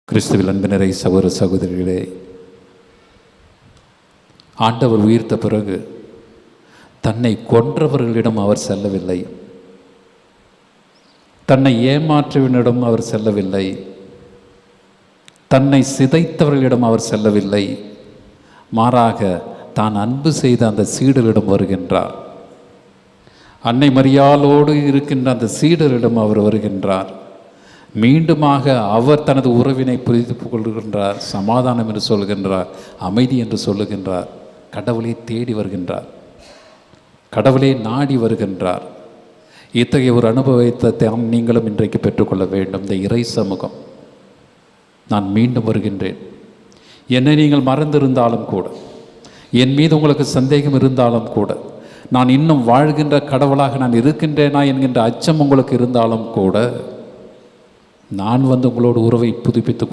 கிறிஸ்துவில் அன்பினரை சகோதர சகோதரிகளே, ஆண்டவர் உயிர்த்த பிறகு தன்னை கொன்றவர்களிடம் அவர் செல்லவில்லை, தன்னை ஏமாற்றுவனிடம் அவர் செல்லவில்லை, தன்னை சிதைத்தவர்களிடம் அவர் செல்லவில்லை. மாறாக தான் அன்பு செய்த அந்த சீடரிடம் வருகின்றார். அன்னை மரியாளோடு இருக்கின்ற அந்த சீடரிடம் அவர் வருகின்றார். மீண்டுமாக அவர் தனது உறவினை புரிந்து கொள்கின்றார். சமாதானம் என்று சொல்கின்றார், அமைதி என்று சொல்லுகின்றார். கடவுளை தேடி வருகின்றார், கடவுளை நாடி வருகின்றார். இத்தகைய ஒரு அனுபவத்தை நீங்களும் இன்றைக்கு பெற்றுக்கொள்ள வேண்டும். இந்த இறை சமூகம், நான் மீண்டும் வருகின்றேன். என்னை நீங்கள் மறந்திருந்தாலும் கூட, என் மீது உங்களுக்கு சந்தேகம் இருந்தாலும் கூட, நான் இன்னும் வாழ்கின்ற கடவுளாக நான் இருக்கின்றேனா என்கின்ற அச்சம் உங்களுக்கு இருந்தாலும் கூட, நான் வந்து உங்களோட உறவை புதுப்பித்துக்